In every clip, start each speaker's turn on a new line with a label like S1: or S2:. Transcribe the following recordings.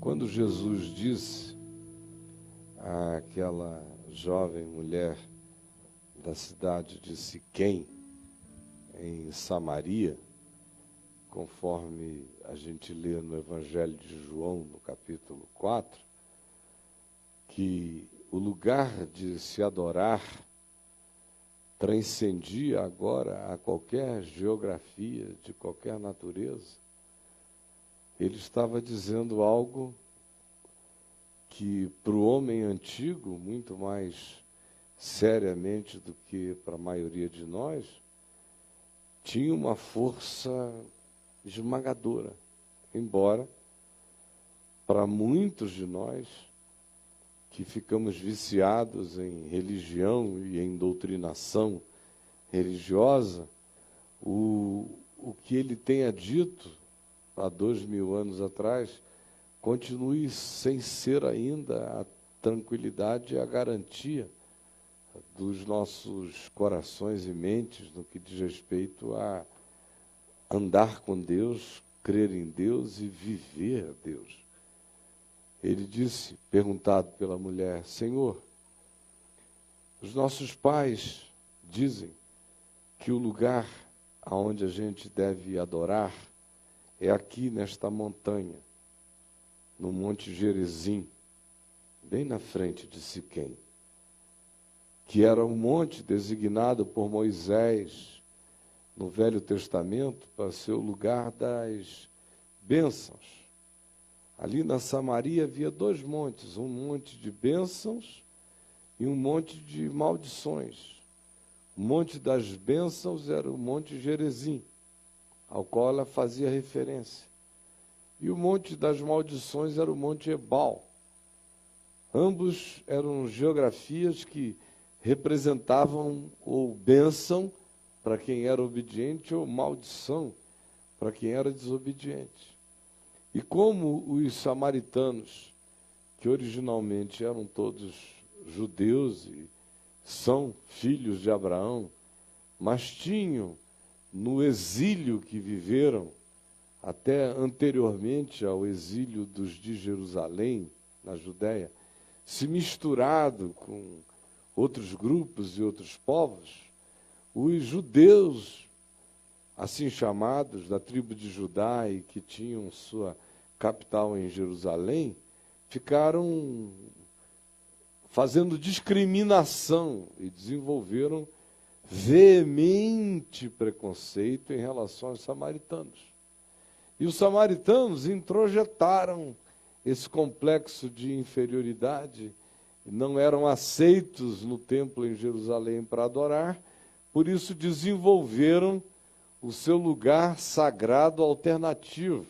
S1: Quando Jesus disse àquela jovem mulher da cidade de Siquém, em Samaria, conforme a gente lê no Evangelho de João, no capítulo 4, que o lugar de se adorar transcendia agora a qualquer geografia, de qualquer natureza. Ele estava dizendo algo que para o homem antigo, muito mais seriamente do que para a maioria de nós, tinha uma força esmagadora, embora para muitos de nós que ficamos viciados em religião e em doutrinação religiosa, o que ele tenha dito há 2000 anos atrás continue sem ser ainda a tranquilidade e a garantia dos nossos corações e mentes no que diz respeito a andar com Deus, crer em Deus e viver a Deus. Ele disse, perguntado pela mulher: Senhor, os nossos pais dizem que o lugar aonde a gente deve adorar é aqui nesta montanha, no Monte Gerizim, bem na frente de Siquém, que era um monte designado por Moisés no Velho Testamento para ser o lugar das bênçãos. Ali na Samaria havia dois montes, um monte de bênçãos e um monte de maldições. O monte das bênçãos era o Monte Gerizim, ao qual ela fazia referência. E o monte das maldições era o Monte Ebal. Ambos eram geografias que representavam ou bênção para quem era obediente ou maldição para quem era desobediente. E como os samaritanos, que originalmente eram todos judeus e são filhos de Abraão, mas tinham no exílio que viveram, até anteriormente ao exílio dos de Jerusalém, na Judéia, se misturado com outros grupos e outros povos, os judeus, assim chamados, da tribo de Judá e que tinham sua capital em Jerusalém, ficaram fazendo discriminação e desenvolveram veemente preconceito em relação aos samaritanos. E os samaritanos introjetaram esse complexo de inferioridade, não eram aceitos no templo em Jerusalém para adorar, por isso desenvolveram o seu lugar sagrado alternativo.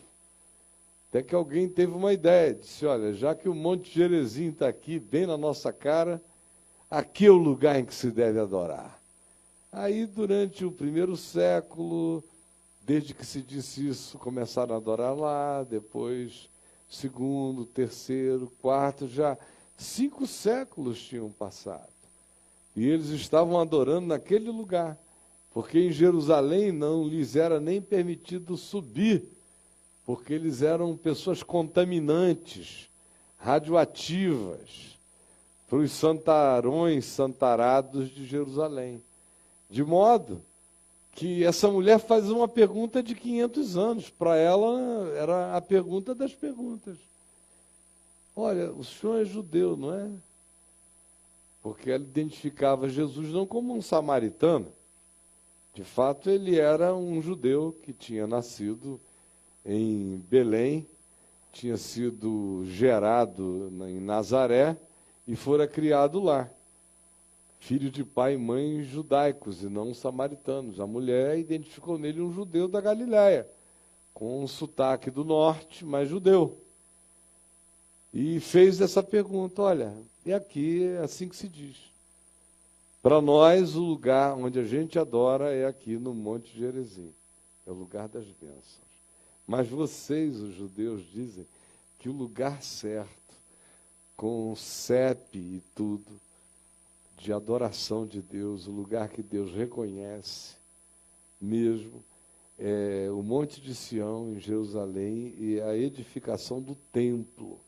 S1: Até que alguém teve uma ideia, disse, olha, já que o Monte Gerizim está aqui, bem na nossa cara, aqui é o lugar em que se deve adorar. Aí, durante o primeiro século, desde que se disse isso, começaram a adorar lá, depois, segundo, terceiro, quarto, já 5 séculos tinham passado. E eles estavam adorando naquele lugar, porque em Jerusalém não lhes era nem permitido subir, porque eles eram pessoas contaminantes, radioativas, para os santarões santarados de Jerusalém. De modo que essa mulher faz uma pergunta de 500 anos. Para ela, era a pergunta das perguntas. Olha, o senhor é judeu, não é? Porque ela identificava Jesus não como um samaritano. De fato, ele era um judeu que tinha nascido em Belém, tinha sido gerado em Nazaré e fora criado lá. Filho de pai e mãe judaicos e não samaritanos. A mulher identificou nele um judeu da Galiléia, com um sotaque do norte, mas judeu. E fez essa pergunta, olha, e aqui é assim que se diz. Para nós, o lugar onde a gente adora é aqui no Monte Gerizim. É o lugar das bênçãos. Mas vocês, os judeus, dizem que o lugar certo, com CEP e tudo, de adoração de Deus, o lugar que Deus reconhece mesmo, o Monte de Sião, em Jerusalém, e a edificação do templo,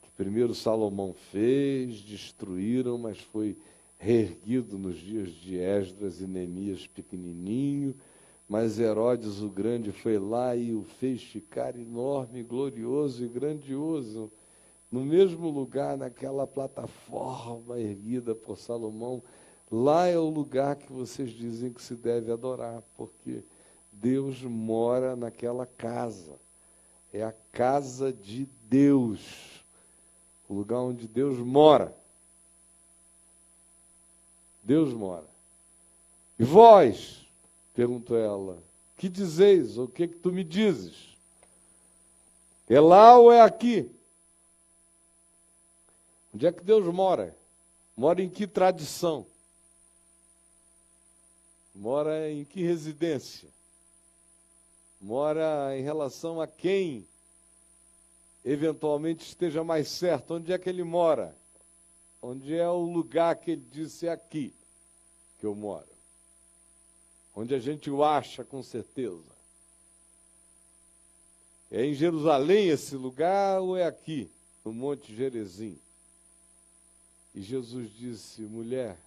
S1: que primeiro Salomão fez, destruíram, mas foi reerguido nos dias de Esdras e Neemias pequenininho, mas Herodes o Grande foi lá e o fez ficar enorme, glorioso e grandioso, no mesmo lugar, naquela plataforma erguida por Salomão. Lá é o lugar que vocês dizem que se deve adorar, porque Deus mora naquela casa. É a casa de Deus, o lugar onde Deus mora. Deus mora. E vós, perguntou ela, que dizeis? O que tu me dizes? É lá ou é aqui? Onde é que Deus mora? Mora em que tradição? Mora em que residência? Mora em relação a quem eventualmente esteja mais certo? Onde é que ele mora? Onde é o lugar que ele disse é aqui que eu moro? Onde a gente o acha com certeza? É em Jerusalém esse lugar ou é aqui, no Monte Gerizim? E Jesus disse, mulher,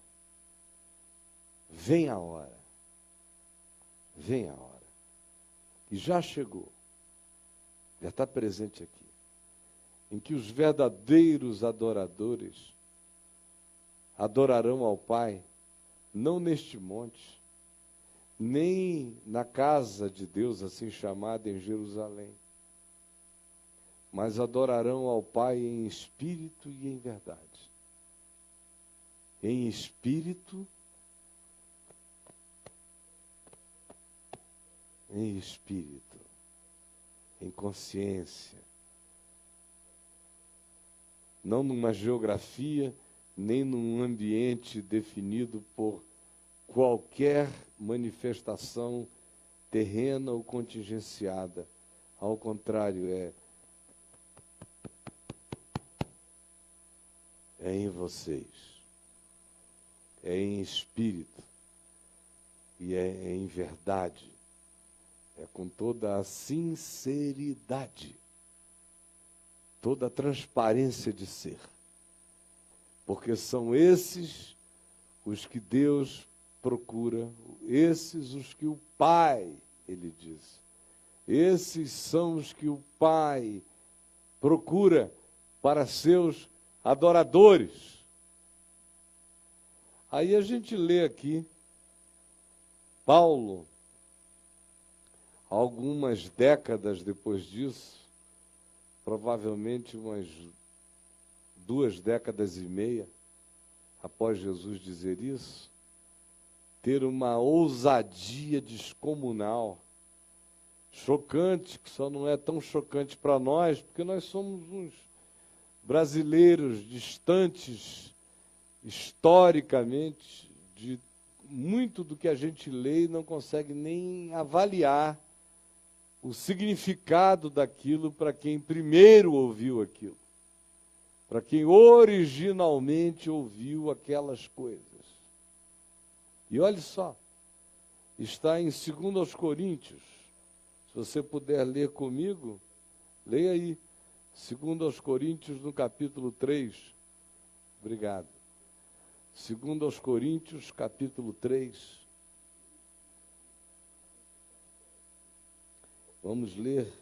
S1: vem a hora, vem a hora. E já chegou, já está presente aqui, em que os verdadeiros adoradores adorarão ao Pai, não neste monte, nem na casa de Deus, assim chamada em Jerusalém, mas adorarão ao Pai em espírito e em verdade. Em espírito, em consciência, não numa geografia, nem num ambiente definido por qualquer manifestação terrena ou contingenciada. Ao contrário, é em vocês. É em espírito e é em verdade, é com toda a sinceridade, toda a transparência de ser, porque são esses os que Deus procura, esses os que o Pai, ele diz, esses são os que o Pai procura para seus adoradores. Aí a gente lê aqui, Paulo, algumas décadas depois disso, provavelmente umas 2 décadas e meia, após Jesus dizer isso, ter uma ousadia descomunal, chocante, que só não é tão chocante para nós, porque nós somos uns brasileiros distantes, historicamente, de muito do que a gente lê e não consegue nem avaliar o significado daquilo para quem primeiro ouviu aquilo, para quem originalmente ouviu aquelas coisas. E olhe só, está em 2 Coríntios, se você puder ler comigo, leia aí, 2 Coríntios no capítulo 3, obrigado. 2 Coríntios, capítulo 3. Vamos ler.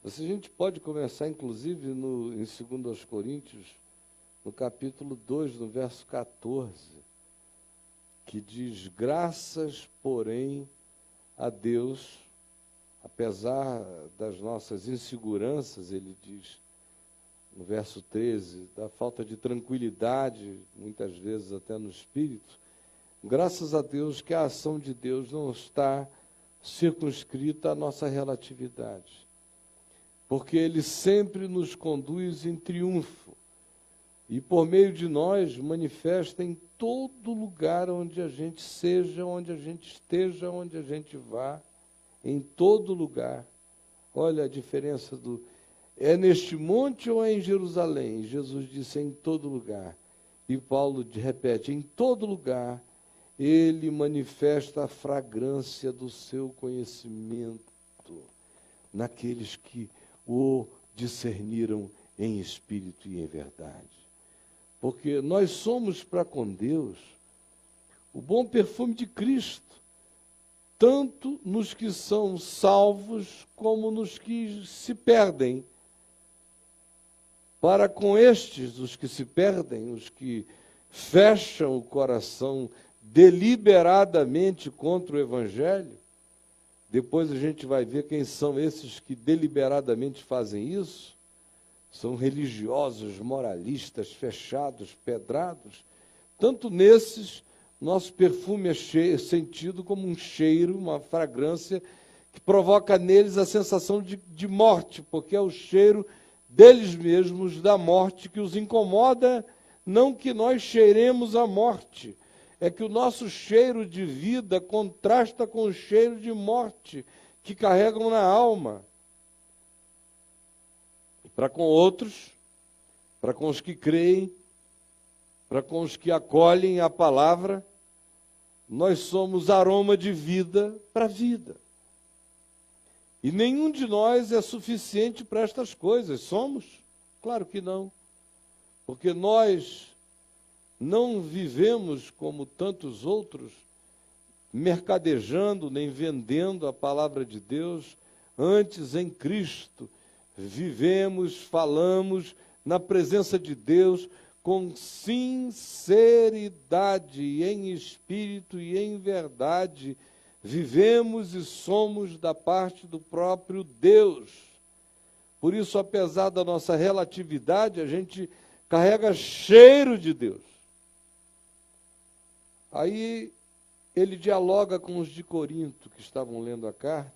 S1: A gente pode começar, inclusive, em 2 Coríntios, no capítulo 2, no verso 14, que diz, graças, porém, a Deus, apesar das nossas inseguranças, ele diz, no verso 13, da falta de tranquilidade, muitas vezes até no espírito, graças a Deus que a ação de Deus não está circunscrita à nossa relatividade, porque Ele sempre nos conduz em triunfo, e por meio de nós manifesta em todo lugar onde a gente seja, onde a gente esteja, onde a gente vá, em todo lugar. Olha a diferença é neste monte ou é em Jerusalém? Jesus disse, em todo lugar. E Paulo repete, em todo lugar, ele manifesta a fragrância do seu conhecimento naqueles que o discerniram em espírito e em verdade. Porque nós somos para com Deus o bom perfume de Cristo, tanto nos que são salvos como nos que se perdem. Para com estes, os que se perdem, os que fecham o coração deliberadamente contra o Evangelho, depois a gente vai ver quem são esses que deliberadamente fazem isso. São religiosos, moralistas, fechados, pedrados. Tanto nesses, nosso perfume é sentido como um cheiro, uma fragrância, que provoca neles a sensação de morte, porque é o cheiro deles mesmos, da morte, que os incomoda, não que nós cheiremos a morte, é que o nosso cheiro de vida contrasta com o cheiro de morte que carregam na alma. Para com outros, para com os que creem, para com os que acolhem a palavra, nós somos aroma de vida para a vida. E nenhum de nós é suficiente para estas coisas. Somos? Claro que não. Porque nós não vivemos como tantos outros, mercadejando nem vendendo a palavra de Deus. Antes, em Cristo, vivemos, falamos na presença de Deus com sinceridade, em espírito e em verdade. Vivemos e somos da parte do próprio Deus. Por isso, apesar da nossa relatividade, a gente carrega cheiro de Deus. Aí ele dialoga com os de Corinto, que estavam lendo a carta,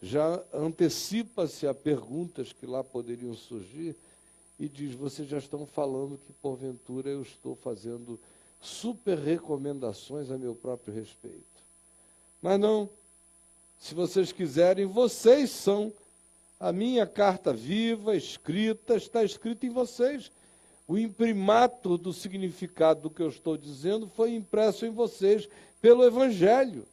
S1: já antecipa-se a perguntas que lá poderiam surgir, e diz: vocês já estão falando que, porventura, eu estou fazendo super recomendações a meu próprio respeito. Mas não, se vocês quiserem, vocês são a minha carta viva, escrita, está escrito em vocês. O imprimato do significado do que eu estou dizendo foi impresso em vocês pelo Evangelho.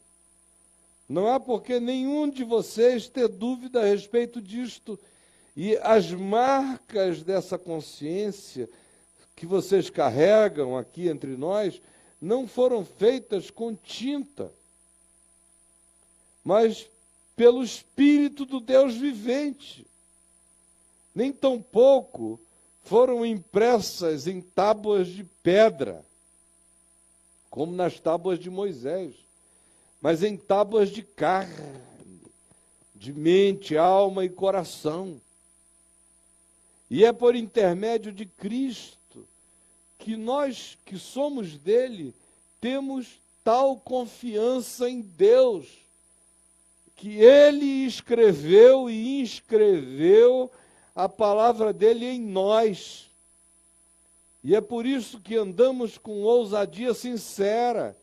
S1: Não há por que nenhum de vocês ter dúvida a respeito disto. E as marcas dessa consciência que vocês carregam aqui entre nós não foram feitas com tinta, mas pelo Espírito do Deus vivente. Nem tampouco foram impressas em tábuas de pedra, como nas tábuas de Moisés, mas em tábuas de carne, de mente, alma e coração. E é por intermédio de Cristo que nós, que somos dele, temos tal confiança em Deus, que ele escreveu e inscreveu a palavra dele em nós. E é por isso que andamos com ousadia sincera.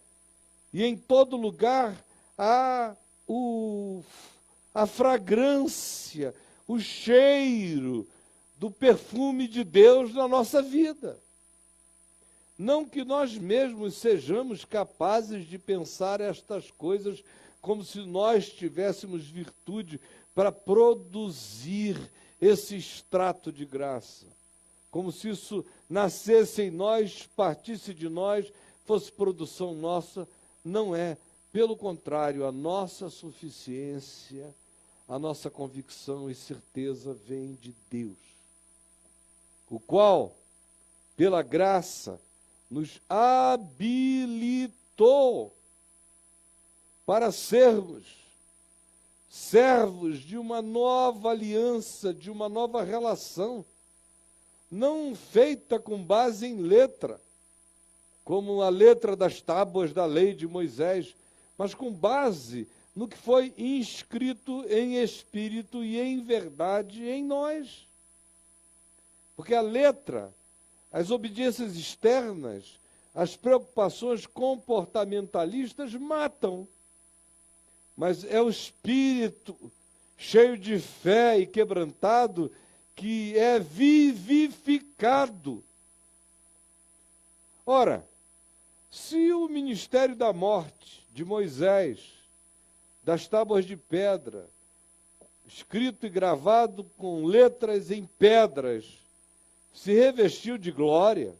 S1: E em todo lugar há a fragrância, o cheiro do perfume de Deus na nossa vida. Não que nós mesmos sejamos capazes de pensar estas coisas como se nós tivéssemos virtude para produzir esse extrato de graça. Como se isso nascesse em nós, partisse de nós, fosse produção nossa. Não é. Pelo contrário, a nossa suficiência, a nossa convicção e certeza vem de Deus, o qual, pela graça, nos habilitou para sermos servos de uma nova aliança, de uma nova relação, não feita com base em letra, como a letra das tábuas da lei de Moisés, mas com base no que foi inscrito em espírito e em verdade em nós. Porque a letra, as obediências externas, as preocupações comportamentalistas matam. Mas é o espírito cheio de fé e quebrantado que é vivificado. Ora, Se o ministério da morte de Moisés, das tábuas de pedra, escrito e gravado com letras em pedras, se revestiu de glória,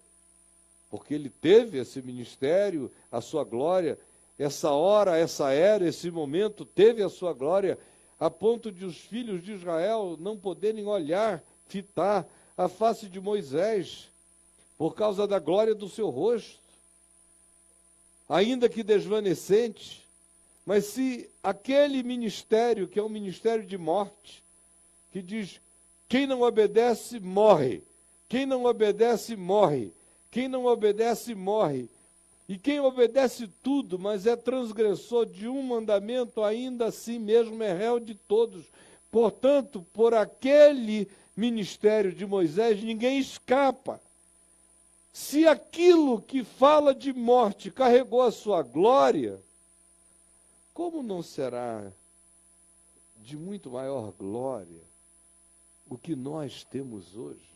S1: porque ele teve esse ministério, a sua glória, essa hora, essa era, esse momento, teve a sua glória, a ponto de os filhos de Israel não poderem olhar, fitar a face de Moisés, por causa da glória do seu rosto, ainda que desvanecente. Mas se aquele ministério, que é um ministério de morte, que diz, quem não obedece, morre. Quem não obedece, morre. Quem não obedece, morre. E quem obedece tudo, mas é transgressor de um mandamento, ainda assim mesmo é réu de todos. Portanto, por aquele ministério de Moisés, ninguém escapa. Se aquilo que fala de morte carregou a sua glória, como não será de muito maior glória o que nós temos hoje?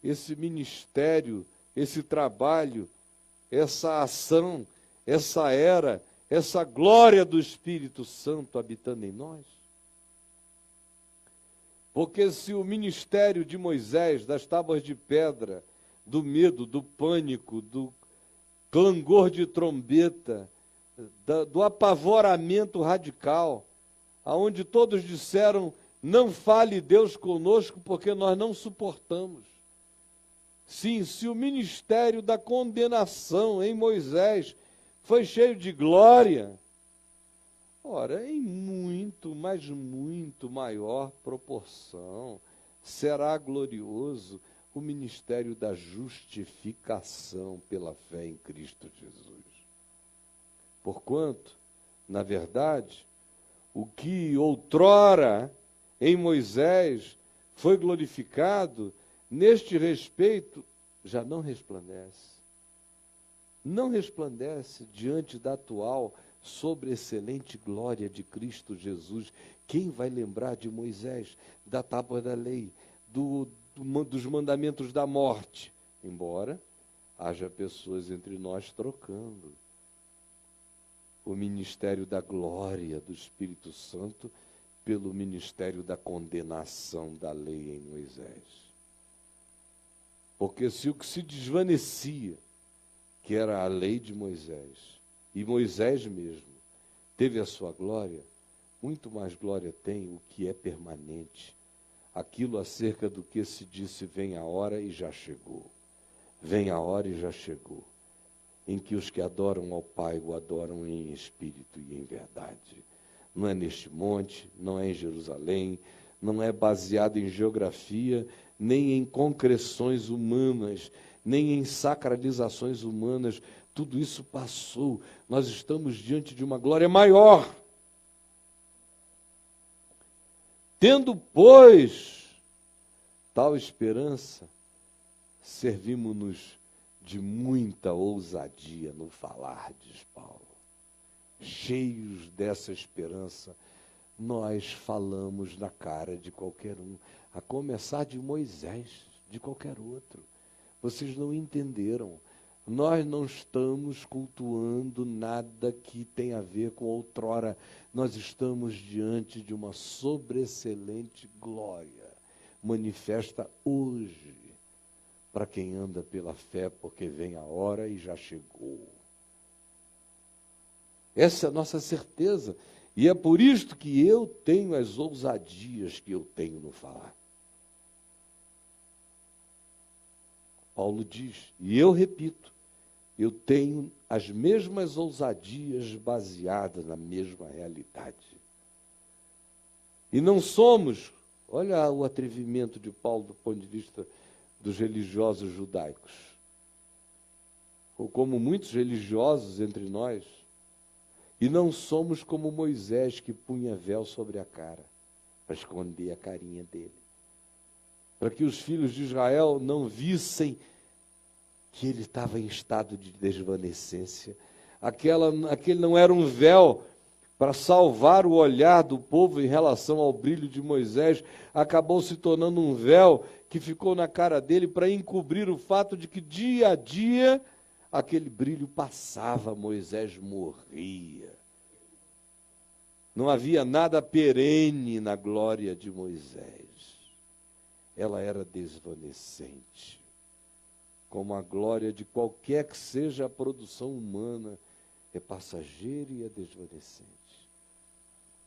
S1: Esse ministério, esse trabalho, essa ação, essa era, essa glória do Espírito Santo habitando em nós? Porque se o ministério de Moisés, das tábuas de pedra, do medo, do pânico, do clangor de trombeta, do apavoramento radical, aonde todos disseram, não fale Deus conosco, porque nós não suportamos. Sim, se o ministério da condenação em Moisés foi cheio de glória, ora, em muito, mas muito maior proporção, será glorioso o ministério da justificação pela fé em Cristo Jesus. Porquanto, na verdade, o que outrora em Moisés foi glorificado, neste respeito, já não resplandece. Não resplandece diante da atual sobreexcelente glória de Cristo Jesus. Quem vai lembrar de Moisés, da tábua da lei, dos mandamentos da morte? Embora haja pessoas entre nós trocando o ministério da glória do Espírito Santo pelo ministério da condenação da lei em Moisés. Porque se o que se desvanecia, que era a lei de Moisés, e Moisés mesmo teve a sua glória, muito mais glória tem o que é permanente, aquilo acerca do que se disse, vem a hora e já chegou, vem a hora e já chegou, em que os que adoram ao Pai o adoram em espírito e em verdade. Não é neste monte, não é em Jerusalém, não é baseado em geografia, nem em concreções humanas, nem em sacralizações humanas. Tudo isso passou. Nós estamos diante de uma glória maior. Tendo, pois, tal esperança, servimos-nos de muita ousadia no falar, diz Paulo. Cheios dessa esperança, nós falamos na cara de qualquer um, a começar de Moisés, de qualquer outro. Vocês não entenderam. Nós não estamos cultuando nada que tenha a ver com outrora. Nós estamos diante de uma sobreexcelente glória, manifesta hoje, para quem anda pela fé, porque vem a hora e já chegou. Essa é a nossa certeza. E é por isto que eu tenho as ousadias que eu tenho no falar. Paulo diz, e eu repito, eu tenho as mesmas ousadias baseadas na mesma realidade. E não somos, olha o atrevimento de Paulo do ponto de vista dos religiosos judaicos, ou como muitos religiosos entre nós, e não somos como Moisés, que punha véu sobre a cara, para esconder a carinha dele, para que os filhos de Israel não vissem que ele estava em estado de desvanecência. Aquele não era um véu para salvar o olhar do povo em relação ao brilho de Moisés, acabou se tornando um véu que ficou na cara dele para encobrir o fato de que dia a dia aquele brilho passava, Moisés morria. Não havia nada perene na glória de Moisés. Ela era desvanecente, como a glória de qualquer que seja a produção humana, é passageira e é desvanecente.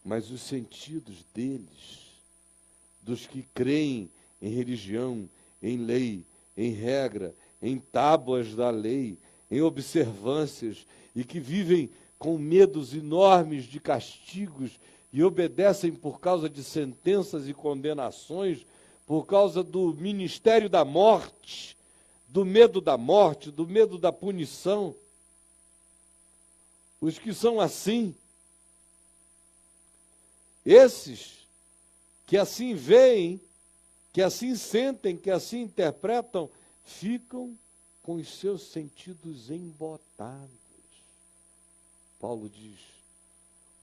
S1: Mas os sentidos deles, dos que creem em religião, em lei, em regra, em tábuas da lei, em observâncias, e que vivem com medos enormes de castigos e obedecem por causa de sentenças e condenações, por causa do ministério da morte, do medo da morte, do medo da punição. Os que são assim, esses que assim veem, que assim sentem, que assim interpretam, ficam com os seus sentidos embotados. Paulo diz,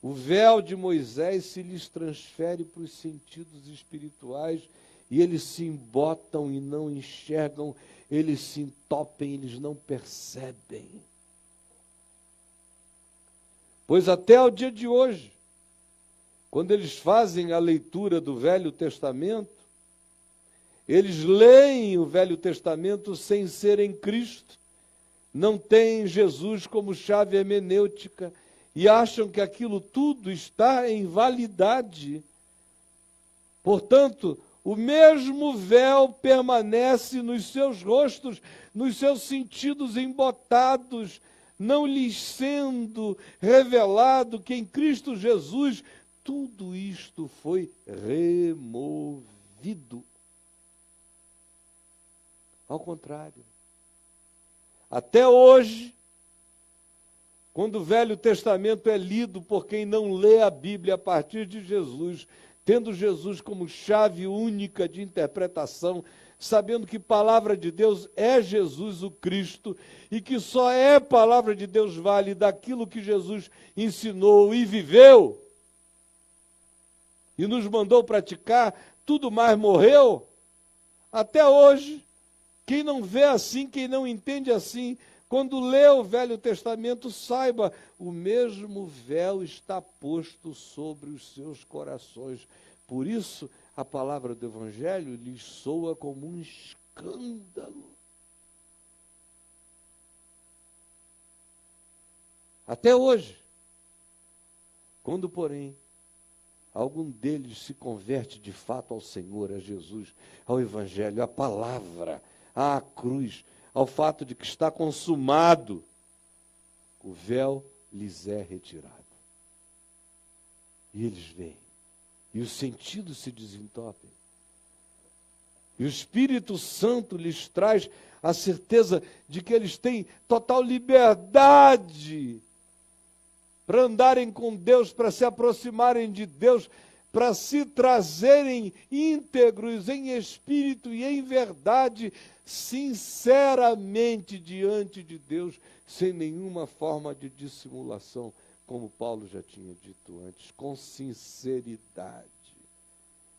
S1: o véu de Moisés se lhes transfere para os sentidos espirituais e eles se embotam e não enxergam, eles se entopem, eles não percebem. Pois até o dia de hoje, quando eles fazem a leitura do Velho Testamento, eles leem o Velho Testamento sem ser em Cristo, não têm Jesus como chave hermenêutica e acham que aquilo tudo está em validade. Portanto, o mesmo véu permanece nos seus rostos, nos seus sentidos embotados, não lhes sendo revelado que em Cristo Jesus tudo isto foi removido. Ao contrário, até hoje, quando o Velho Testamento é lido por quem não lê a Bíblia a partir de Jesus, tendo Jesus como chave única de interpretação, sabendo que palavra de Deus é Jesus o Cristo, e que só é palavra de Deus vale daquilo que Jesus ensinou e viveu, e nos mandou praticar, tudo mais morreu. Até hoje, quem não vê assim, quem não entende assim, quando lê o Velho Testamento, saiba, o mesmo véu está posto sobre os seus corações. Por isso, a palavra do Evangelho lhes soa como um escândalo. Até hoje. Quando, porém, algum deles se converte de fato ao Senhor, a Jesus, ao Evangelho, à palavra, à cruz, ao fato de que está consumado, o véu lhes é retirado. E eles veem, e os sentidos se desentopem. E o Espírito Santo lhes traz a certeza de que eles têm total liberdade para andarem com Deus, para se aproximarem de Deus, para se trazerem íntegros em espírito e em verdade, sinceramente diante de Deus, sem nenhuma forma de dissimulação, como Paulo já tinha dito antes, com sinceridade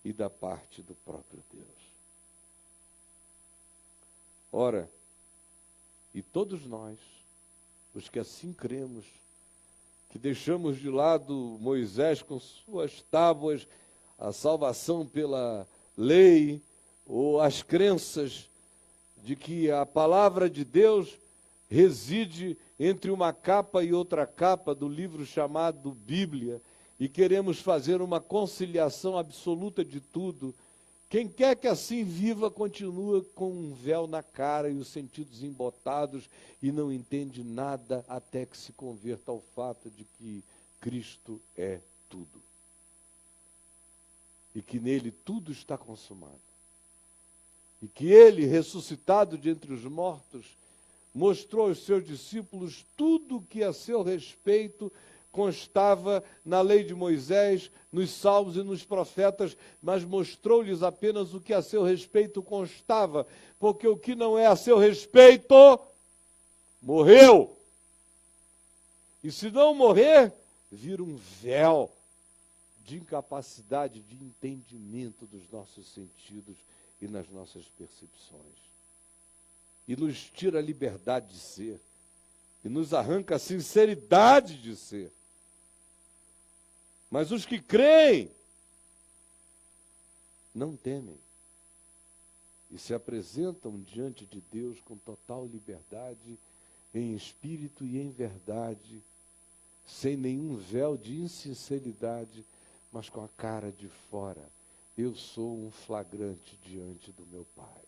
S1: e da parte do próprio Deus. Ora, e todos nós, os que assim cremos, que deixamos de lado Moisés com suas tábuas, a salvação pela lei, ou as crenças de que a palavra de Deus reside entre uma capa e outra capa do livro chamado Bíblia, e queremos fazer uma conciliação absoluta de tudo. Quem quer que assim viva, continua com um véu na cara e os sentidos embotados e não entende nada até que se converta ao fato de que Cristo é tudo. E que nele tudo está consumado. E que ele, ressuscitado de entre os mortos, mostrou aos seus discípulos tudo o que a seu respeito constava na lei de Moisés, nos salmos e nos profetas, mas mostrou-lhes apenas o que a seu respeito constava, porque o que não é a seu respeito, morreu. E se não morrer, vira um véu de incapacidade de entendimento dos nossos sentidos e nas nossas percepções. E nos tira a liberdade de ser. e nos arranca a sinceridade de ser. Mas os que creem não temem e se apresentam diante de Deus com total liberdade, em espírito e em verdade, sem nenhum véu de insinceridade, mas com a cara de fora. Eu sou um flagrante diante do meu Pai.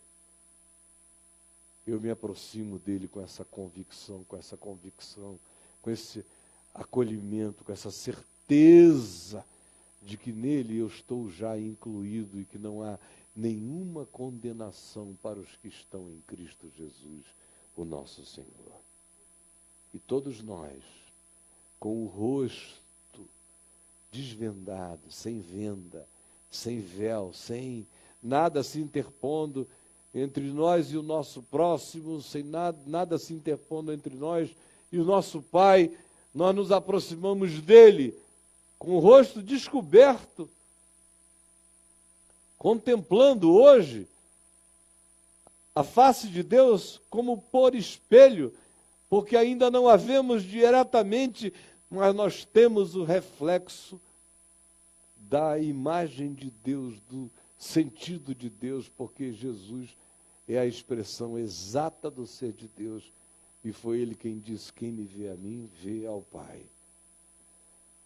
S1: Eu me aproximo dele com essa convicção, com esse acolhimento, com essa certeza de que nele eu estou já incluído e que não há nenhuma condenação para os que estão em Cristo Jesus, o nosso Senhor. E todos nós, com o rosto desvendado, sem venda, sem véu, sem nada se interpondo entre nós e o nosso próximo, sem nada se interpondo entre nós e o nosso Pai, nós nos aproximamos dele com o rosto descoberto, contemplando hoje a face de Deus como por espelho, porque ainda não a vemos diretamente, mas nós temos o reflexo da imagem de Deus, do sentido de Deus, porque Jesus é a expressão exata do ser de Deus, e foi ele quem disse: quem me vê a mim, vê ao Pai.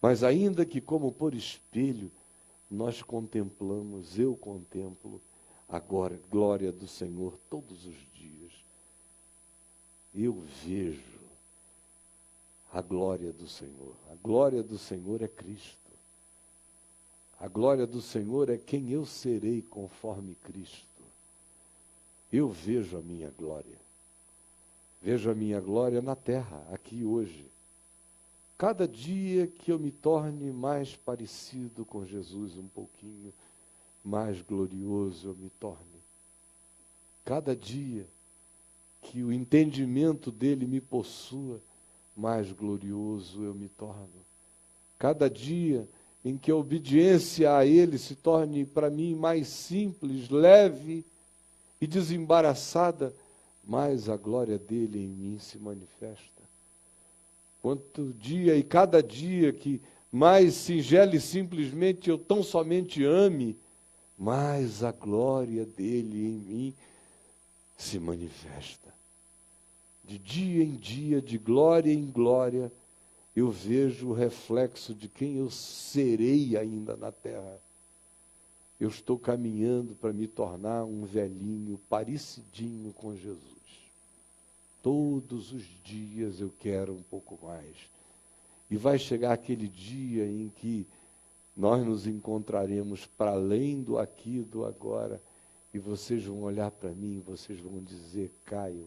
S1: Mas ainda que como por espelho, nós contemplamos, eu contemplo agora a glória do Senhor todos os dias. Eu vejo a glória do Senhor. A glória do Senhor é Cristo. A glória do Senhor é quem eu serei conforme Cristo. Eu vejo a minha glória. Vejo a minha glória na terra, aqui hoje. Cada dia que eu me torne mais parecido com Jesus, um pouquinho mais glorioso eu me torne. Cada dia que o entendimento dele me possua, mais glorioso eu me torno. Cada dia em que a obediência a ele se torne para mim mais simples, leve e desembaraçada, mais a glória dele em mim se manifesta. Quanto dia e cada dia que mais singelo e simplesmente eu tão somente ame, mais a glória dele em mim se manifesta. De dia em dia, de glória em glória, eu vejo o reflexo de quem eu serei ainda na terra. Eu estou caminhando para me tornar um velhinho parecidinho com Jesus. Todos os dias eu quero um pouco mais. E vai chegar aquele dia em que nós nos encontraremos para além do aqui e do agora, e vocês vão olhar para mim, vocês vão dizer: Caio,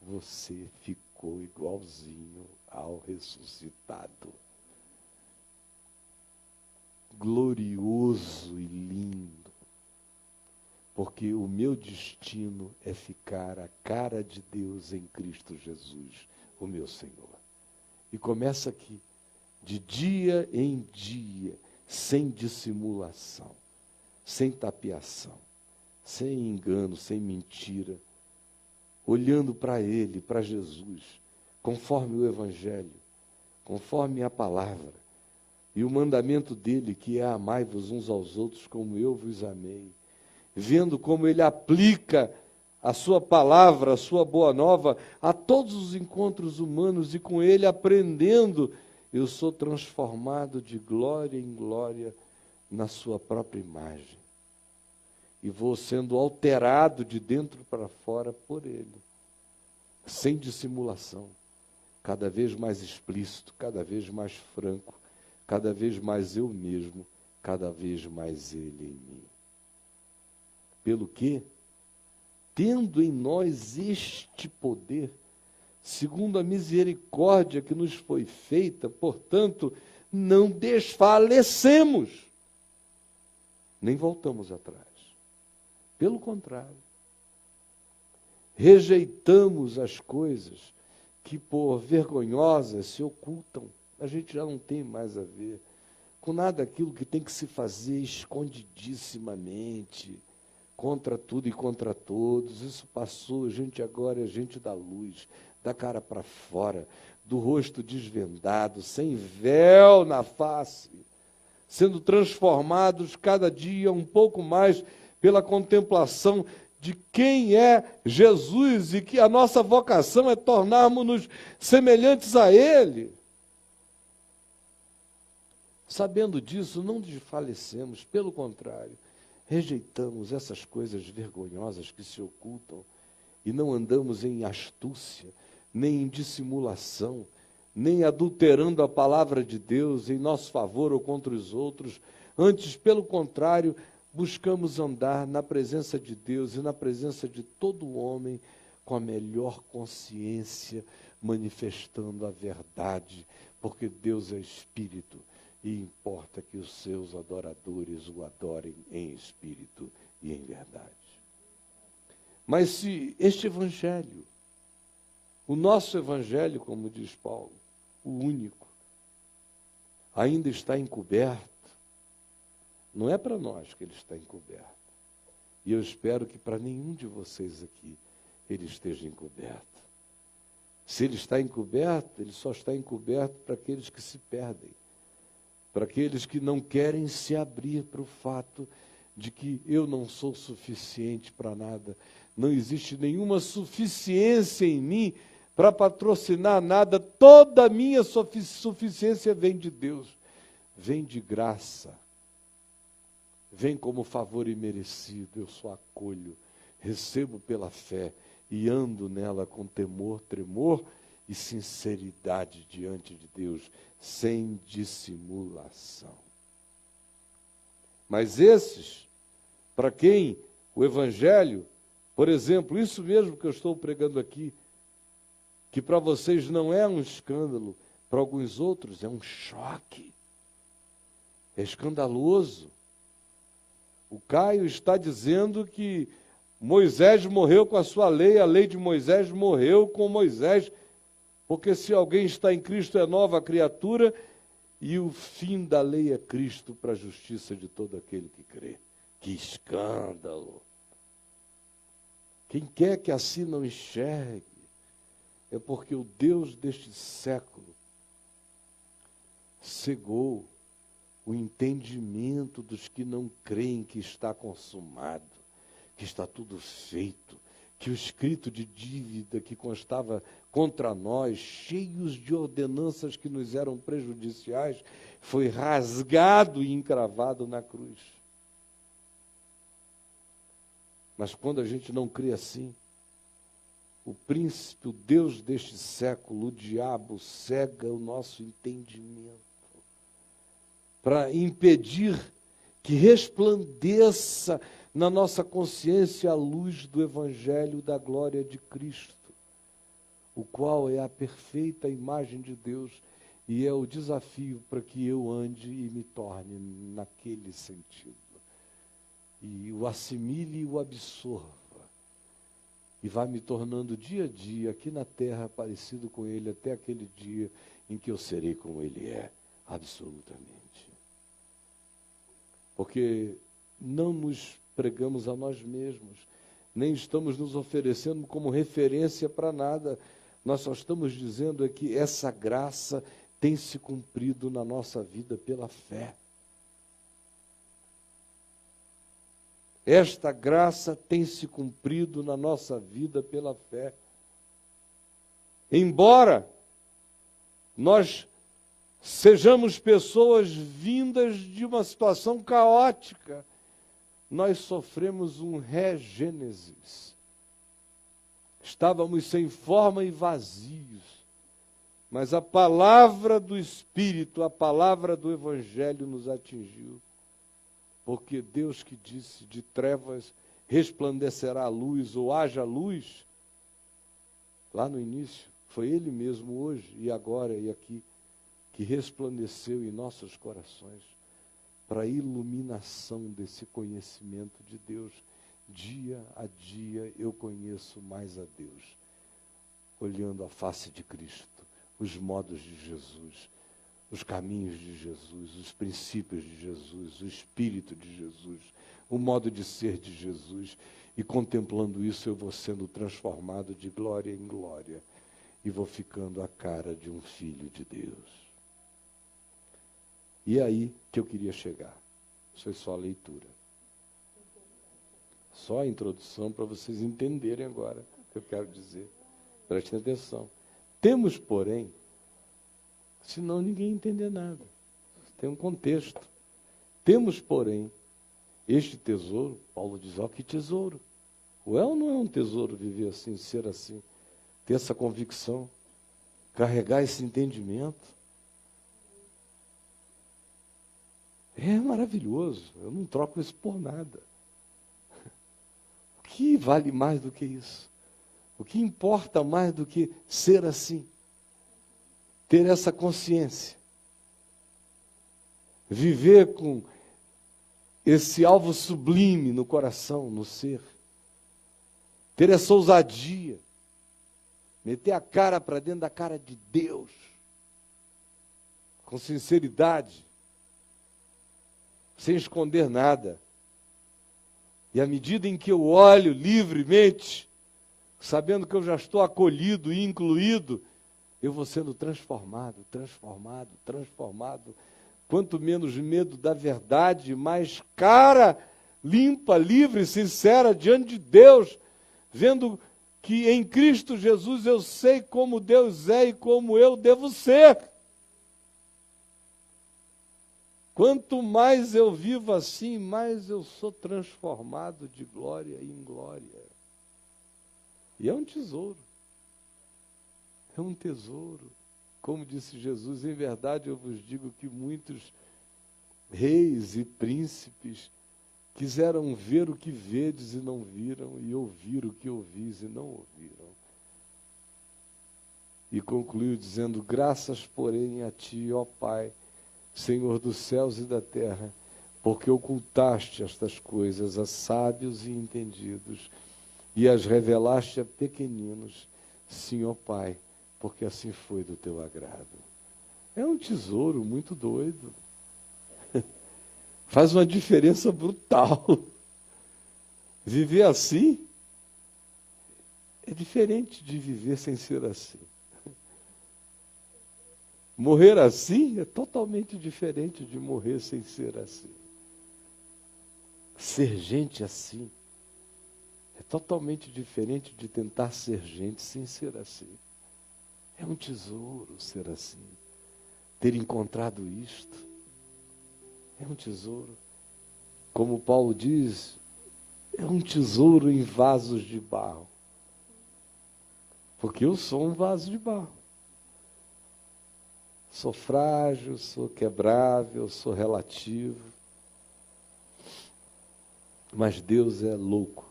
S1: você ficou igualzinho ao ressuscitado. Glorioso e lindo. Porque o meu destino é ficar a cara de Deus em Cristo Jesus, o meu Senhor. E começa aqui, de dia em dia, sem dissimulação, sem tapeação, sem engano, sem mentira, olhando para Ele, para Jesus, conforme o Evangelho, conforme a palavra, e o mandamento dele, que é: amai-vos uns aos outros como eu vos amei, vendo como ele aplica a sua palavra, a sua boa nova, a todos os encontros humanos, e com ele aprendendo, eu sou transformado de glória em glória na sua própria imagem. E vou sendo alterado de dentro para fora por ele, sem dissimulação, cada vez mais explícito, cada vez mais franco, cada vez mais eu mesmo, cada vez mais ele em mim. Pelo que, tendo em nós este poder, segundo a misericórdia que nos foi feita, portanto, não desfalecemos, nem voltamos atrás. Pelo contrário, rejeitamos as coisas que por vergonhosas se ocultam. A gente já não tem mais a ver com nada aquilo que tem que se fazer escondidissimamente, contra tudo e contra todos. Isso passou, a gente agora é gente da luz, da cara para fora, do rosto desvendado, sem véu na face, sendo transformados cada dia um pouco mais pela contemplação de quem é Jesus, e que a nossa vocação é tornarmos-nos semelhantes a Ele. Sabendo disso, não desfalecemos, pelo contrário, rejeitamos essas coisas vergonhosas que se ocultam e não andamos em astúcia, nem em dissimulação, nem adulterando a palavra de Deus em nosso favor ou contra os outros. Antes, pelo contrário, buscamos andar na presença de Deus e na presença de todo homem com a melhor consciência, manifestando a verdade, porque Deus é Espírito e importa que os seus adoradores o adorem em espírito e em verdade. Mas se este Evangelho, o nosso Evangelho, como diz Paulo, o único, ainda está encoberto, não é para nós que ele está encoberto. E eu espero que para nenhum de vocês aqui ele esteja encoberto. Se ele está encoberto, ele só está encoberto para aqueles que se perdem, para aqueles que não querem se abrir para o fato de que eu não sou suficiente para nada, não existe nenhuma suficiência em mim para patrocinar nada, toda a minha suficiência vem de Deus, vem de graça, vem como favor imerecido, eu só acolho, recebo pela fé e ando nela com temor, tremor e sinceridade diante de Deus, sem dissimulação. Mas esses, para quem o Evangelho, por exemplo, isso mesmo que eu estou pregando aqui, que para vocês não é um escândalo, para alguns outros é um choque, é escandaloso. O Caio está dizendo que Moisés morreu com a sua lei, a lei de Moisés morreu com Moisés, porque se alguém está em Cristo é nova criatura, e o fim da lei é Cristo para a justiça de todo aquele que crê. Que escândalo! Quem quer que assim não enxergue, é porque o Deus deste século cegou o entendimento dos que não creem que está consumado, que está tudo feito, que o escrito de dívida que constava contra nós, cheios de ordenanças que nos eram prejudiciais, foi rasgado e encravado na cruz. Mas quando a gente não crê assim, o príncipe, o Deus deste século, o diabo, cega o nosso entendimento para impedir que resplandeça na nossa consciência a luz do Evangelho da glória de Cristo, o qual é a perfeita imagem de Deus e é o desafio para que eu ande e me torne naquele sentido. E o assimile e o absorva. E vai me tornando dia a dia, aqui na terra, parecido com Ele, até aquele dia em que eu serei como Ele é, absolutamente. Porque não nos pregamos a nós mesmos, nem estamos nos oferecendo como referência para nada. Nós só estamos dizendo é que essa graça tem se cumprido na nossa vida pela fé. Esta graça tem se cumprido na nossa vida pela fé. Embora nós sejamos pessoas vindas de uma situação caótica, nós sofremos um regênesis. Estávamos sem forma e vazios, mas a palavra do Espírito, a palavra do Evangelho nos atingiu. Porque Deus que disse, de trevas resplandecerá a luz, ou haja luz, lá no início, foi Ele mesmo hoje, e agora e aqui, que resplandeceu em nossos corações, para a iluminação desse conhecimento de Deus. Dia a dia eu conheço mais a Deus, olhando a face de Cristo, os modos de Jesus, os caminhos de Jesus, os princípios de Jesus, o Espírito de Jesus, o modo de ser de Jesus, e contemplando isso eu vou sendo transformado de glória em glória. e vou ficando a cara de um filho de Deus. E é aí que eu queria chegar. Isso é só a leitura. Só a introdução para vocês entenderem agora o que eu quero dizer. Prestem atenção. Temos, porém, senão ninguém entender nada. Tem um contexto. Temos, porém, este tesouro, Paulo diz, ó, que tesouro. Ou não é um tesouro viver assim, ser assim, ter essa convicção, carregar esse entendimento? É maravilhoso, eu não troco isso por nada. O que vale mais do que isso? O que importa mais do que ser assim? Ter essa consciência. Viver com esse alvo sublime no coração, no ser. Ter essa ousadia. Meter a cara para dentro da cara de Deus. Com sinceridade. Sem esconder nada. E à medida em que eu olho livremente, sabendo que eu já estou acolhido e incluído, eu vou sendo transformado. Quanto menos medo da verdade, mais cara, limpa, livre, sincera diante de Deus, vendo que em Cristo Jesus eu sei como Deus é e como eu devo ser. Quanto mais eu vivo assim, mais eu sou transformado de glória em glória. E é um tesouro. É um tesouro. Como disse Jesus, em verdade eu vos digo que muitos reis e príncipes quiseram ver o que vedes e não viram, e ouvir o que ouvis e não ouviram. E concluiu dizendo, graças, porém, a ti, ó Pai, Senhor dos céus e da terra, porque ocultaste estas coisas a sábios e entendidos, e as revelaste a pequeninos, sim, ó Pai, porque assim foi do teu agrado. É um tesouro muito doido. Faz uma diferença brutal. Viver assim é diferente de viver sem ser assim. Morrer assim é totalmente diferente de morrer sem ser assim. Ser gente assim é totalmente diferente de tentar ser gente sem ser assim. É um tesouro ser assim. Ter encontrado isto é um tesouro. Como Paulo diz, é um tesouro em vasos de barro. Porque eu sou um vaso de barro. Sou frágil, sou quebrável, sou relativo. Mas Deus é louco.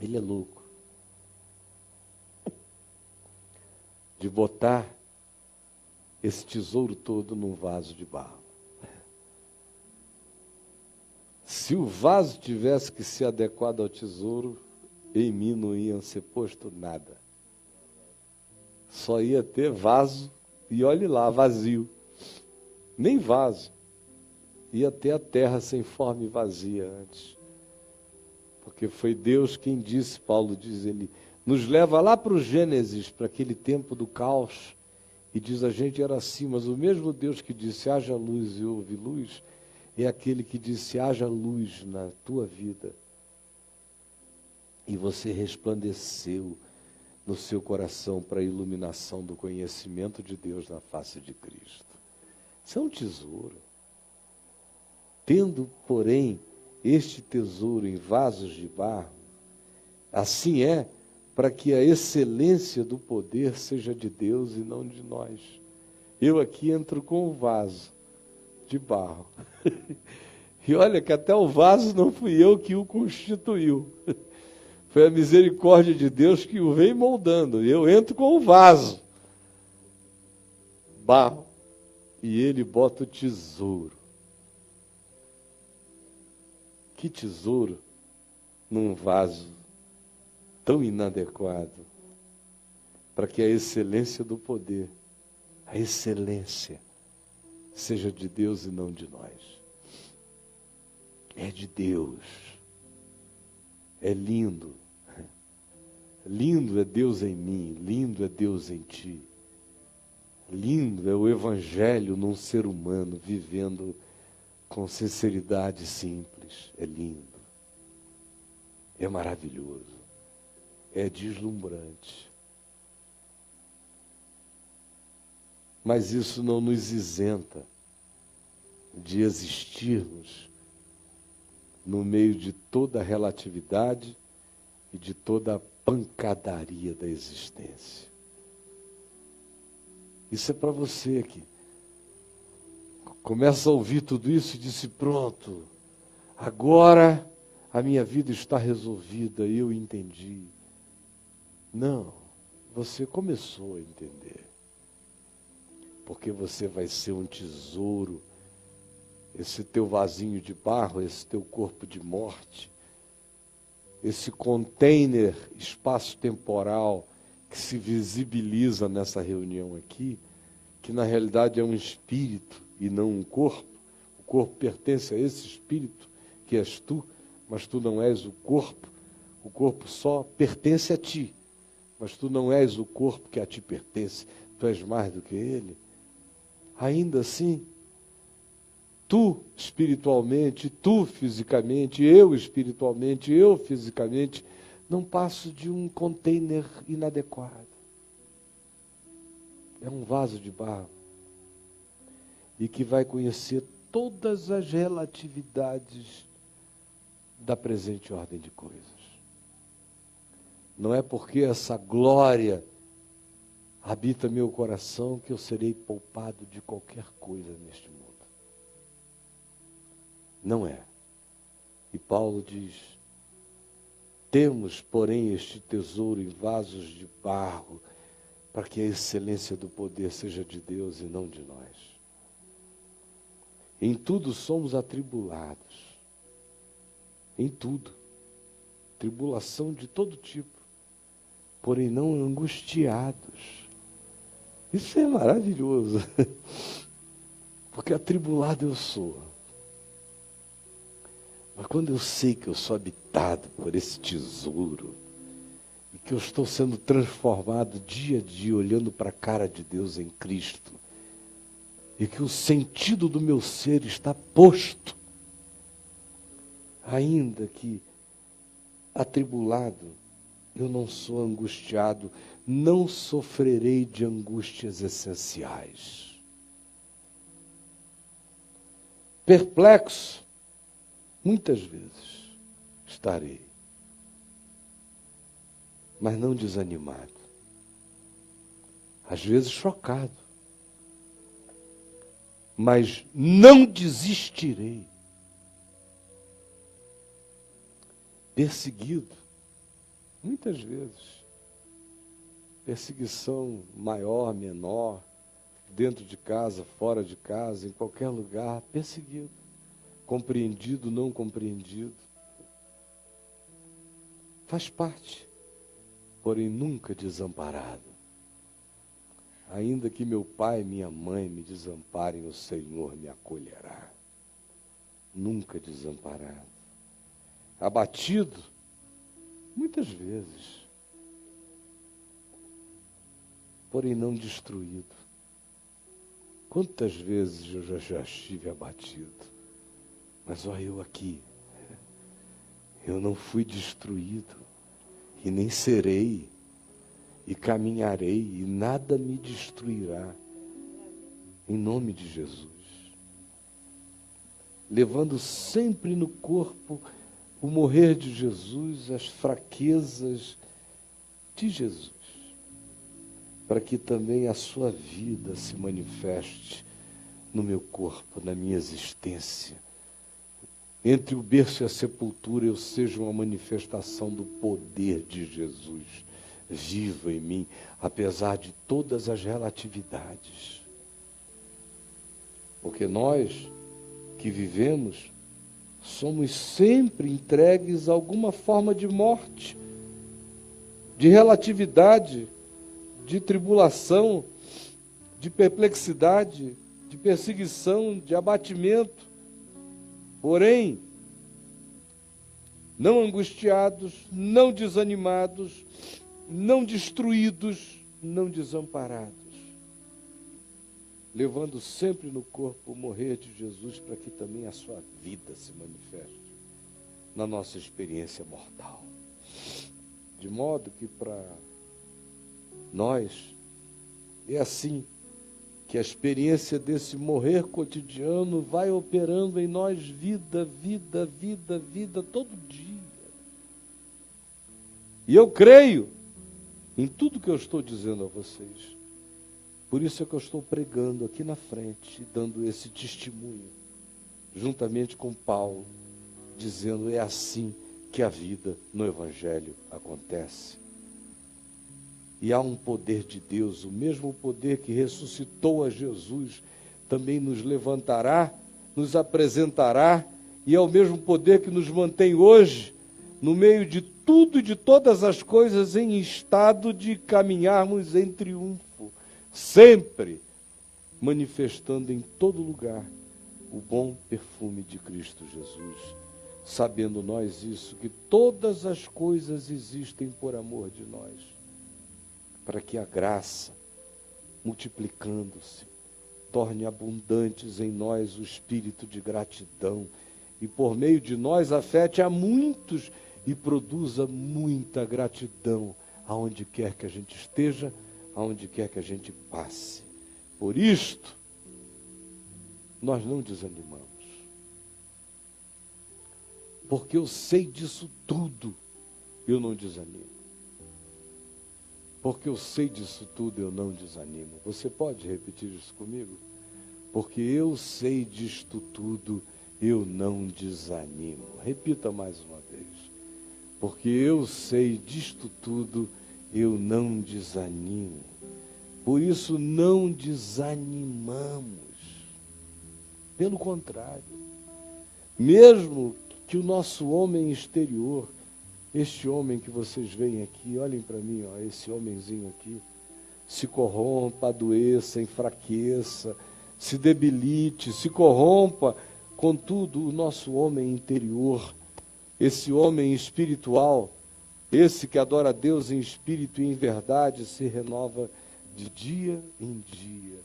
S1: Ele é louco. De botar esse tesouro todo num vaso de barro. Se o vaso tivesse que ser adequado ao tesouro, em mim não ia ser posto nada. Só ia ter vaso, e olhe lá, vazio. Nem vaso. Ia ter a terra sem forma e vazia antes. Porque foi Deus quem disse, Paulo diz, ele nos leva lá para o Gênesis, para aquele tempo do caos, e diz, a gente era assim, mas o mesmo Deus que disse, haja luz e houve luz, é aquele que disse, haja luz na tua vida. E você resplandeceu no seu coração para a iluminação do conhecimento de Deus na face de Cristo. Isso é um tesouro. Tendo, porém, este tesouro em vasos de barro, assim é para que a excelência do poder seja de Deus e não de nós. Eu aqui entro com o vaso de barro. E olha que até o vaso não fui eu que o constituiu. Foi a misericórdia de Deus que o vem moldando. E eu entro com o vaso. Barro. E ele bota o tesouro. Que tesouro num vaso tão inadequado para que a excelência do poder, a excelência, seja de Deus e não de nós. É de Deus. É lindo. Lindo é Deus em mim, lindo é Deus em ti. Lindo é o Evangelho num ser humano vivendo com sinceridade simples. É lindo, é maravilhoso, é deslumbrante. Mas isso não nos isenta de existirmos no meio de toda a relatividade e de toda a pancadaria da existência. Isso é para você que começa a ouvir tudo isso e disse, pronto, agora a minha vida está resolvida, eu entendi. Não, você começou a entender. Porque você vai ser um tesouro, esse teu vasinho de barro, esse teu corpo de morte, esse container espaço-temporal que se visibiliza nessa reunião aqui, que na realidade é um espírito e não um corpo. O corpo pertence a esse espírito que és tu, mas tu não és o corpo só pertence a ti, mas tu não és o corpo que a ti pertence, tu és mais do que ele. Ainda assim, tu espiritualmente, tu fisicamente, eu espiritualmente, eu fisicamente, não passo de um container inadequado. É um vaso de barro. E que vai conhecer todas as relatividades da presente ordem de coisas. Não é porque essa glória habita meu coração que eu serei poupado de qualquer coisa neste mundo. Não é. E Paulo diz, temos, porém, este tesouro em vasos de barro, para que a excelência do poder seja de Deus e não de nós. Em tudo somos atribulados. Em tudo. Tribulação de todo tipo. Porém não angustiados. Isso é maravilhoso. Porque atribulado eu sou. Mas quando eu sei que eu sou habitado por esse tesouro, e que eu estou sendo transformado dia a dia, olhando para a cara de Deus em Cristo, e que o sentido do meu ser está posto, ainda que atribulado, eu não sou angustiado, não sofrerei de angústias essenciais. Perplexo, muitas vezes estarei, mas não desanimado. Às vezes chocado, mas não desistirei. Perseguido, muitas vezes. Perseguição maior, menor, dentro de casa, fora de casa, em qualquer lugar, perseguido. Compreendido, não compreendido. Faz parte, porém nunca desamparado. Ainda que meu pai e minha mãe me desamparem, o Senhor me acolherá. Nunca desamparado. Abatido, muitas vezes, porém não destruído. Quantas vezes eu já estive abatido, mas olha eu aqui, eu não fui destruído, e nem serei, e caminharei, e nada me destruirá, em nome de Jesus. Levando sempre no corpo o morrer de Jesus, as fraquezas de Jesus, para que também a sua vida se manifeste no meu corpo, na minha existência. Entre o berço e a sepultura eu seja uma manifestação do poder de Jesus, vivo em mim, apesar de todas as relatividades. Porque nós que vivemos, somos sempre entregues a alguma forma de morte, de relatividade, de tribulação, de perplexidade, de perseguição, de abatimento. Porém, não angustiados, não desanimados, não destruídos, não desamparados, levando sempre no corpo o morrer de Jesus, para que também a sua vida se manifeste na nossa experiência mortal. De modo que para nós é assim que a experiência desse morrer cotidiano vai operando em nós vida, vida, vida, vida, todo dia. E eu creio em tudo que eu estou dizendo a vocês. Por isso é que eu estou pregando aqui na frente, dando esse testemunho, juntamente com Paulo, dizendo: é assim que a vida no Evangelho acontece. E há um poder de Deus, o mesmo poder que ressuscitou a Jesus, também nos levantará, nos apresentará, e é o mesmo poder que nos mantém hoje, no meio de tudo e de todas as coisas, em estado de caminharmos em triunfo, sempre manifestando em todo lugar o bom perfume de Cristo Jesus. Sabendo nós isso, que todas as coisas existem por amor de nós, para que a graça, multiplicando-se, torne abundantes em nós o espírito de gratidão, e por meio de nós afete a muitos e produza muita gratidão aonde quer que a gente esteja, aonde quer que a gente passe. Por isto, nós não desanimamos. Porque eu sei disso tudo, eu não desanimo. Porque eu sei disso tudo, eu não desanimo. Você pode repetir isso comigo? Porque eu sei disto tudo, eu não desanimo. Repita mais uma vez. Porque eu sei disto tudo, eu não desanimo. Por isso não desanimamos. Pelo contrário, mesmo que o nosso homem exterior, este homem que vocês veem aqui, olhem para mim, ó, esse homenzinho aqui, se corrompa, adoeça, enfraqueça, se debilite, se corrompa, contudo, o nosso homem interior, esse homem espiritual, esse que adora a Deus em espírito e em verdade, se renova de dia em dia,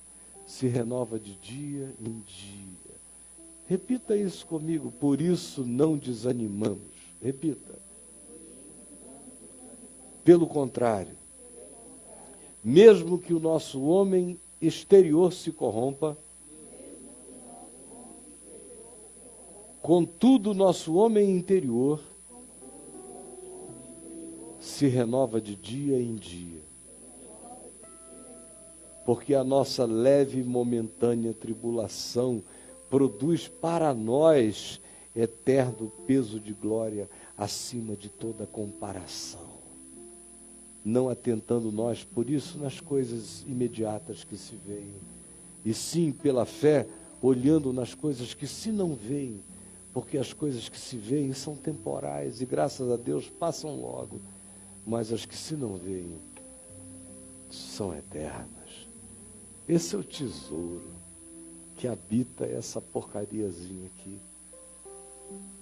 S1: se renova de dia em dia. Repita isso comigo: por isso não desanimamos. Repita. Pelo contrário, mesmo que o nosso homem exterior se corrompa, contudo o nosso homem interior se renova de dia em dia. Porque a nossa leve e momentânea tribulação produz para nós eterno peso de glória acima de toda comparação. Não atentando nós, por isso, nas coisas imediatas que se veem, e sim pela fé, olhando nas coisas que se não veem, porque as coisas que se veem são temporais e, graças a Deus, passam logo, mas as que se não veem são eternas. Esse é o tesouro que habita essa porcariazinha aqui.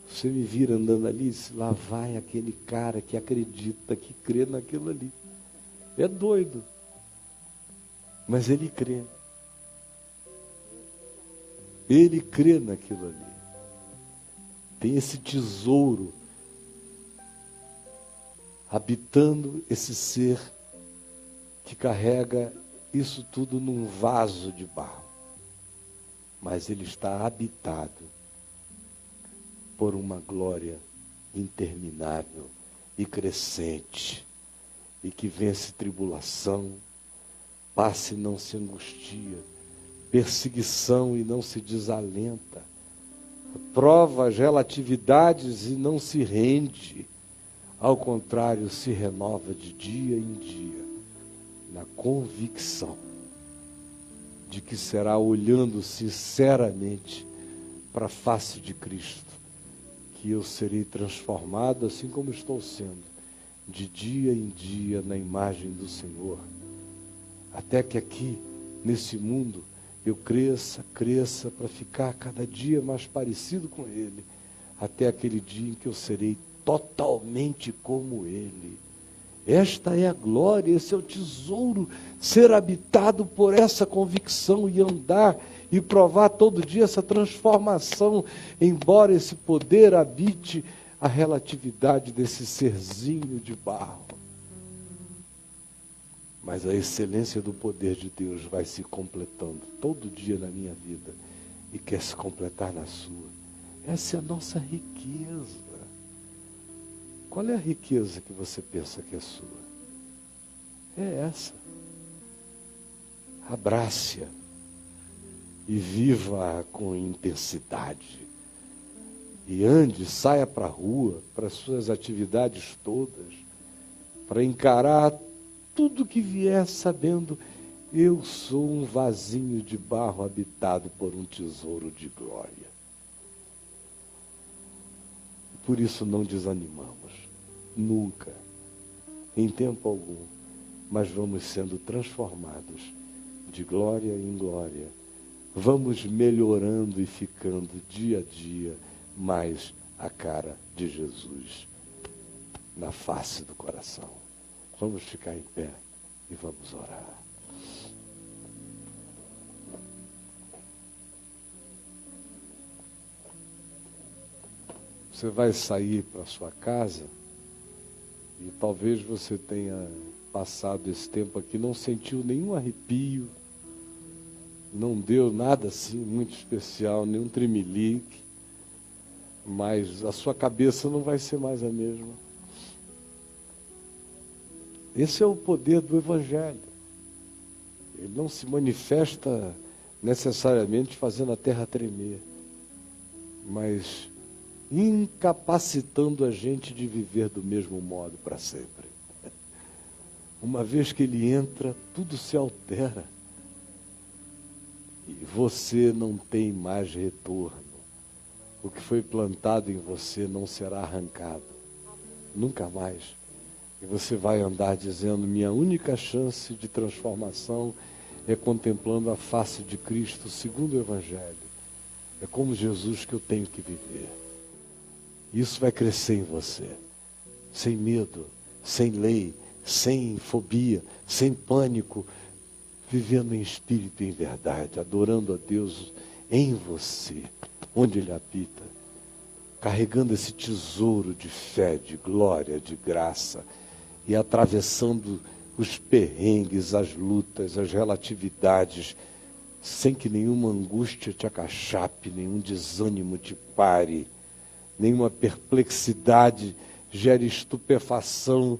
S1: Você me vira andando ali e diz: lá vai aquele cara que acredita, que crê naquilo ali. É doido, mas ele crê. Ele crê naquilo ali. Tem esse tesouro habitando esse ser que carrega isso tudo num vaso de barro. Mas ele está habitado por uma glória interminável e crescente, e que vence tribulação, passe e não se angustia, perseguição e não se desalenta, prova as relatividades e não se rende, ao contrário, se renova de dia em dia, na convicção de que será olhando sinceramente para a face de Cristo, que eu serei transformado, assim como estou sendo, de dia em dia na imagem do Senhor, até que aqui, nesse mundo, eu cresça para ficar cada dia mais parecido com Ele, até aquele dia em que eu serei totalmente como Ele, Esta é a glória, esse é o tesouro, ser habitado por essa convicção e andar e provar todo dia essa transformação, embora esse poder habite a relatividade desse serzinho de barro. Mas a excelência do poder de Deus vai se completando todo dia na minha vida e quer se completar na sua. Essa é a nossa riqueza. Qual é a riqueza que você pensa que é sua? É essa. Abrace-a e viva com intensidade. E ande, saia para a rua, para as suas atividades todas, para encarar tudo que vier sabendo, eu sou um vasinho de barro habitado por um tesouro de glória. Por isso não desanimamos, nunca, em tempo algum, mas vamos sendo transformados de glória em glória. Vamos melhorando e ficando dia a dia mais a cara de Jesus na face do coração. Vamos ficar em pé e vamos orar. Você vai sair para sua casa e talvez você tenha passado esse tempo aqui, não sentiu nenhum arrepio, não deu nada assim muito especial, nenhum tremelique, mas a sua cabeça não vai ser mais a mesma. Esse é o poder do Evangelho. Ele não se manifesta necessariamente fazendo a terra tremer, mas incapacitando a gente de viver do mesmo modo para sempre. Uma vez que ele entra, tudo se altera. E você não tem mais retorno. O que foi plantado em você não será arrancado. Nunca mais. E você vai andar dizendo, minha única chance de transformação é contemplando a face de Cristo segundo o Evangelho. É como Jesus que eu tenho que viver. Isso vai crescer em você. Sem medo, sem lei, sem fobia, sem pânico. Vivendo em espírito e em verdade, adorando a Deus em você, onde Ele habita. Carregando esse tesouro de fé, de glória, de graça. E atravessando os perrengues, as lutas, as relatividades, sem que nenhuma angústia te acachape, nenhum desânimo te pare, nenhuma perplexidade gere estupefação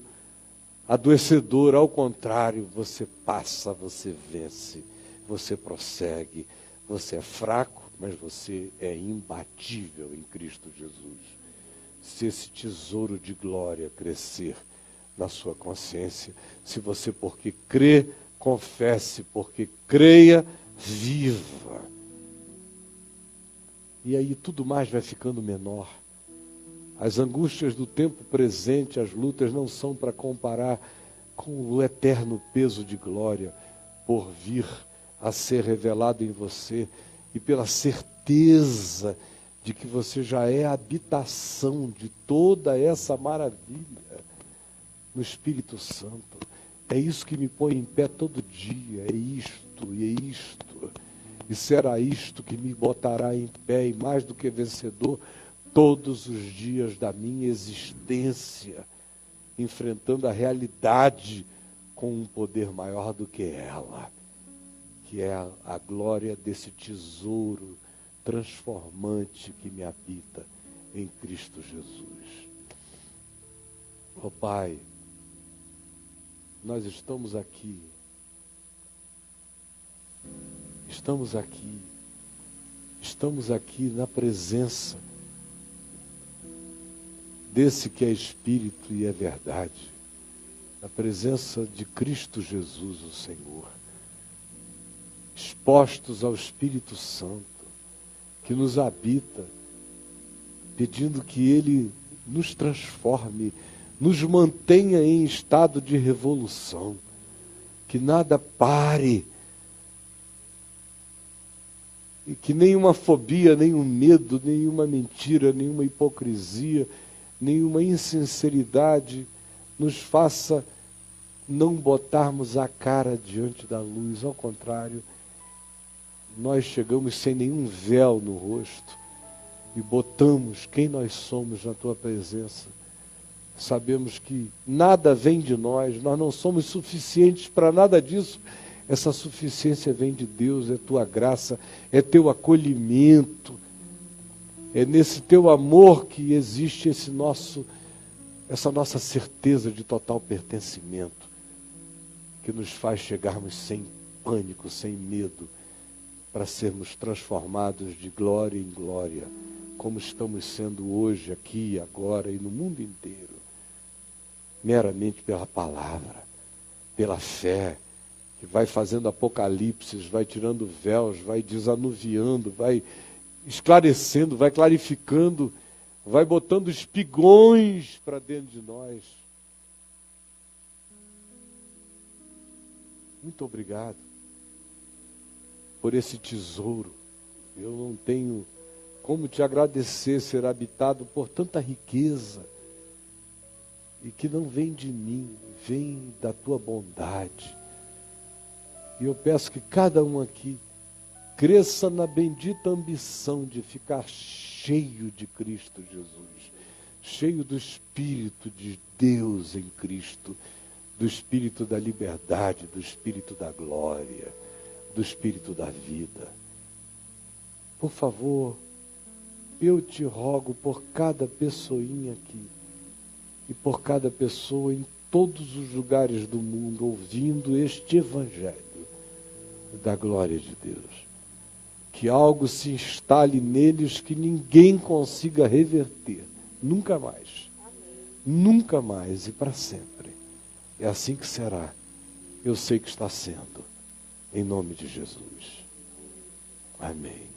S1: adoecedora. Ao contrário, você passa, você vence, você prossegue, você é fraco, mas você é imbatível em Cristo Jesus. Se esse tesouro de glória crescer na sua consciência, se você, porque crê, confesse, porque creia, viva. E aí tudo mais vai ficando menor. As angústias do tempo presente, as lutas não são para comparar com o eterno peso de glória por vir a ser revelado em você e pela certeza de que você já é a habitação de toda essa maravilha no Espírito Santo. É isso que me põe em pé todo dia, é isto, e é isto. E será isto que me botará em pé e mais do que vencedor todos os dias da minha existência, enfrentando a realidade com um poder maior do que ela, que é a glória desse tesouro transformante que me habita em Cristo Jesus. Oh Pai, nós estamos aqui na presença desse que é Espírito e é verdade, na presença de Cristo Jesus, o Senhor, expostos ao Espírito Santo, que nos habita, pedindo que Ele nos transforme, nos mantenha em estado de revolução, que nada pare, e que nenhuma fobia, nenhum medo, nenhuma mentira, nenhuma hipocrisia, nenhuma insinceridade nos faça não botarmos a cara diante da luz. Ao contrário, nós chegamos sem nenhum véu no rosto e botamos quem nós somos na tua presença. Sabemos que nada vem de nós não somos suficientes para nada disso. Essa suficiência vem de Deus, é tua graça, é teu acolhimento, é nesse teu amor que existe essa nossa certeza de total pertencimento, que nos faz chegarmos sem pânico, sem medo, para sermos transformados de glória em glória, como estamos sendo hoje, aqui, agora e no mundo inteiro, meramente pela palavra, pela fé, que vai fazendo apocalipses, vai tirando véus, vai desanuviando, vai esclarecendo, vai clarificando, vai botando espigões para dentro de nós. Muito obrigado por esse tesouro. Eu não tenho como te agradecer ser habitado por tanta riqueza e que não vem de mim, vem da tua bondade. E eu peço que cada um aqui cresça na bendita ambição de ficar cheio de Cristo Jesus, cheio do Espírito de Deus em Cristo, do Espírito da liberdade, do Espírito da glória, do Espírito da vida. Por favor, eu te rogo por cada pessoinha aqui e por cada pessoa em todos os lugares do mundo ouvindo este Evangelho da glória de Deus, que algo se instale neles que ninguém consiga reverter, nunca mais, nunca mais e para sempre. É assim que será. Eu sei que está sendo, em nome de Jesus. Amém.